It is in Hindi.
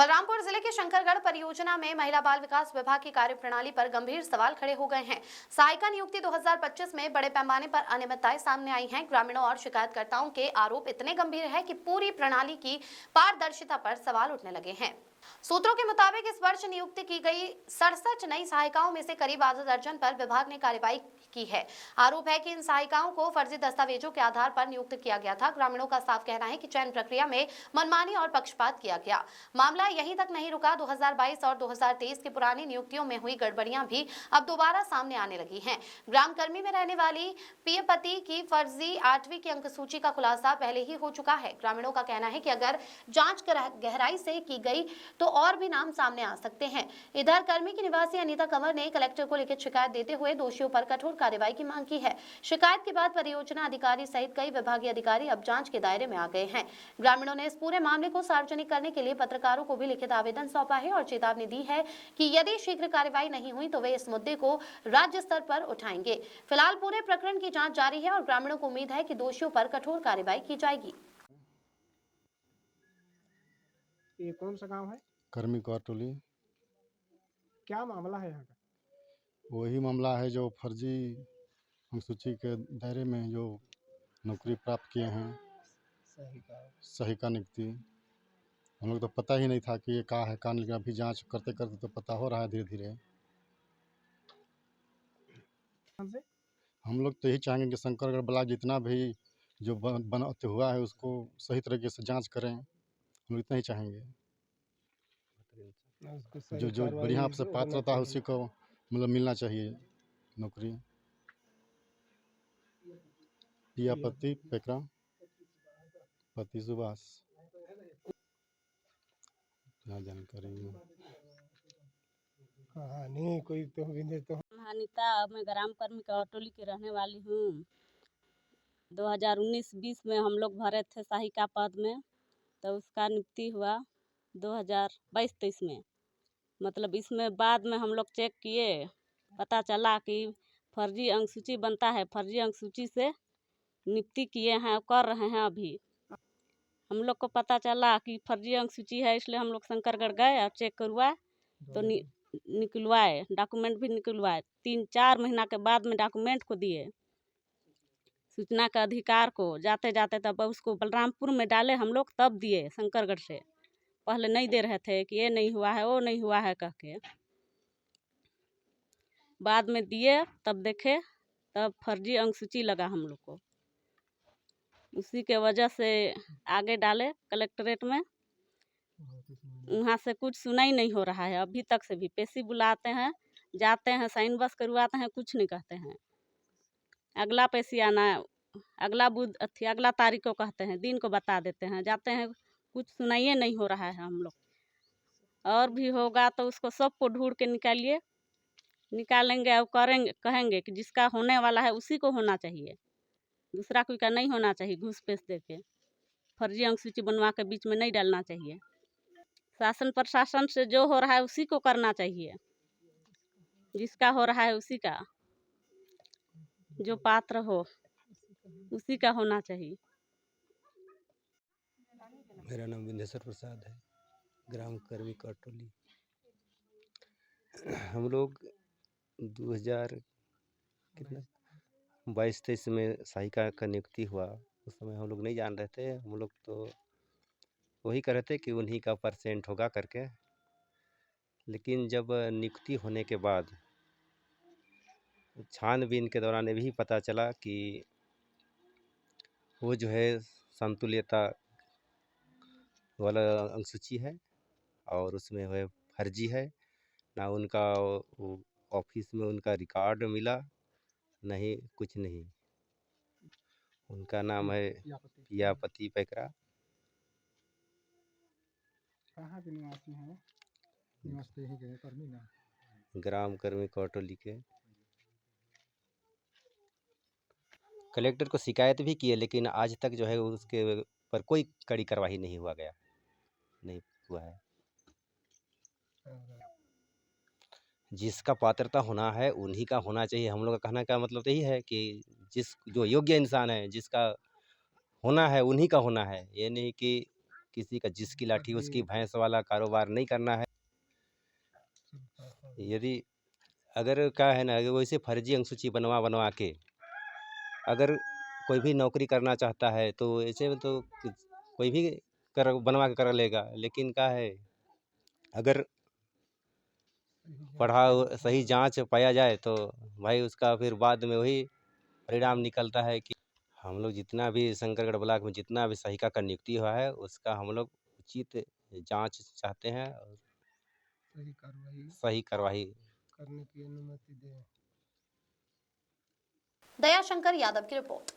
बलरामपुर जिले के शंकरगढ़ परियोजना में महिला बाल विकास विभाग की कार्यप्रणाली पर गंभीर सवाल खड़े हो गए हैं। सहायिका नियुक्ति 2025 में बड़े पैमाने पर अनियमितताएं सामने आई हैं। ग्रामीणों और शिकायतकर्ताओं के आरोप इतने गंभीर है कि पूरी प्रणाली की पारदर्शिता पर सवाल उठने लगे हैं। सूत्रों के मुताबिक इस वर्ष नियुक्ति की गई 67 नई सहायिकाओं में से करीब आधा दर्जन पर विभाग ने कार्रवाई की है। आरोप है कि इन सहायिकाओं को फर्जी दस्तावेजों के आधार पर नियुक्त किया गया था। ग्रामीणों का साफ कहना है कि चयन प्रक्रिया में मनमानी और पक्षपात किया गया। मामला यहीं तक नहीं रुका। 2022 और 2023 की पुरानी नियुक्तियों में हुई गड़बड़ियां भी अब दोबारा सामने आने लगी हैं। ग्राम कर्मी में रहने वाली पियपति की फर्जी 8वीं की अंक सूची का खुलासा पहले ही हो चुका है। ग्रामीणों का कहना है कि अगर जांच गहराई से की गई तो और भी नाम सामने आ सकते हैं। इधर कर्मी की निवासी अनीता कंवर ने कलेक्टर को लिखित शिकायत देते हुए दोषियों पर कठोर कार्रवाई की मांग की है। शिकायत के बाद परियोजना अधिकारी सहित कई विभागीय अधिकारी अब जांच के दायरे में आ गए हैं। ग्रामीणों ने इस पूरे मामले को सार्वजनिक करने के लिए पत्रकारों को भी लिखित आवेदन सौंपा है और चेतावनी दी है कि यदि शीघ्र कार्रवाई नहीं हुई तो वे इस मुद्दे को राज्य स्तर पर उठाएंगे। फिलहाल पूरे प्रकरण की जांच जारी है और ग्रामीणों को उम्मीद है कि दोषियों पर कठोर कार्रवाई की जाएगी। ये कौन सा गांव है? कर्मी टोली। क्या मामला है यहाँ का? वही मामला है जो फर्जी अनुसूची के दायरे में जो नौकरी प्राप्त किए हैं, सहायिका नियुक्ति। हम लोग तो पता ही नहीं था कि ये क्या है कान, लेकिन अभी जांच करते करते तो पता हो रहा है धीरे धीरे। हम लोग तो यही चाहेंगे कि शंकरगढ़ ब्लॉक जितना भी जो बनाते हुआ है उसको सही तरीके से जांच करें। हम लोग इतना ही चाहेंगे। जो बढ़िया आपसे पात्रता है उसी को मतलब मिलना चाहिए नौकरी। पियापति पेकरा, पति सुभाष। क्या जानकारी है? हाँ नहीं कोई तो अनीता, मैं ग्राम कर्मी टोली की रहने वाली हूँ। 2019-20 में हम लोग भरे थे सहायिका पद में, तो उसका नियुक्ति हुआ 2022-23 में। मतलब इसमें बाद में हम लोग चेक किए, पता चला कि फर्जी अंक सूची बनता है। फर्जी अंक सूची से नियुक्ति किए हैं, कर रहे हैं। अभी हम लोग को पता चला कि फर्जी अंक सूची है, इसलिए हम लोग शंकरगढ़ गए और चेक करवाए तो निकलवाए, डॉक्यूमेंट भी निकलवाए। 3-4 महीना के बाद में डॉक्यूमेंट को दिए सूचना का अधिकार को। जाते जाते तब उसको बलरामपुर में डाले हम लोग, तब दिए शंकरगढ़ से। पहले नहीं दे रहे थे कि ये नहीं हुआ है, वो नहीं हुआ है कह के। बाद में दिए तब देखे, तब फर्जी अंक सूची लगा हम लोग को। उसी के वजह से आगे डाले कलेक्ट्रेट में। वहाँ से कुछ सुनाई नहीं हो रहा है अभी तक से भी। पेशी बुलाते हैं, जाते हैं, साइन बस करवाते हैं, कुछ नहीं कहते हैं। अगला पेशी आना है, अगला तारीख को कहते हैं, दिन को बता देते हैं। जाते हैं, कुछ सुनाइए नहीं हो रहा है हम लोग। और भी होगा तो उसको सबको ढूंढ के निकालेंगे और कहेंगे कि जिसका होने वाला है उसी को होना चाहिए, दूसरा कोई का नहीं होना चाहिए। घूस पेश दे के फर्जी अंक सूची बनवा के बीच में नहीं डालना चाहिए। शासन प्रशासन से जो हो रहा है उसी को करना चाहिए, जिसका हो रहा है उसी का, जो पात्र हो उसी का होना चाहिए। मेरा नाम विंदेश्वर प्रसाद है, ग्राम कर्मी टोली। हम लोग 2022-23 में सहायिका का नियुक्ति हुआ। उस समय हम लोग नहीं जान रहे थे। हम लोग तो वही कर रहे थे कि उन्हीं का परसेंट होगा करके। लेकिन जब नियुक्ति होने के बाद छानबीन के दौरान ये भी पता चला कि वो जो है समतुल्यता वाला अनुसूची है और उसमें वह फर्जी है। ना उनका ऑफिस में उनका रिकॉर्ड मिला, नहीं कुछ नहीं। उनका नाम है पियापति पेकरा। कहाँ के निवासी हैं? निवासी ही गए कर्मी ना, ग्राम कर्मी टोली के। कलेक्टर को शिकायत भी की है, लेकिन आज तक जो है उसके पर कोई कड़ी कार्रवाई नहीं हुआ है। जिसका पात्रता होना है उन्हीं का होना चाहिए। हम लोग का कहने का मतलब यही है कि जो योग्य इंसान है, जिसका होना है उन्हीं का होना है। ये नहीं कि किसी का जिसकी लाठी उसकी भैंस वाला कारोबार नहीं करना है। यदि अगर क्या है ना, अगर वैसे फर्जी अनुसूची बनवा बनवा के अगर कोई भी नौकरी करना चाहता है तो ऐसे में तो कोई भी कर बनवा के कर लेगा, लेकिन क्या है अगर पढ़ा सही जांच पाया जाए तो भाई उसका फिर बाद में वही परिणाम निकलता है कि हम लोग जितना भी शंकरगढ़ ब्लॉक में जितना भी सहायिका का नियुक्ति हुआ है उसका हम लोग उचित जांच चाहते हैं और सही कार्रवाई करने की अनुमति दें। दयाशंकर यादव की रिपोर्ट।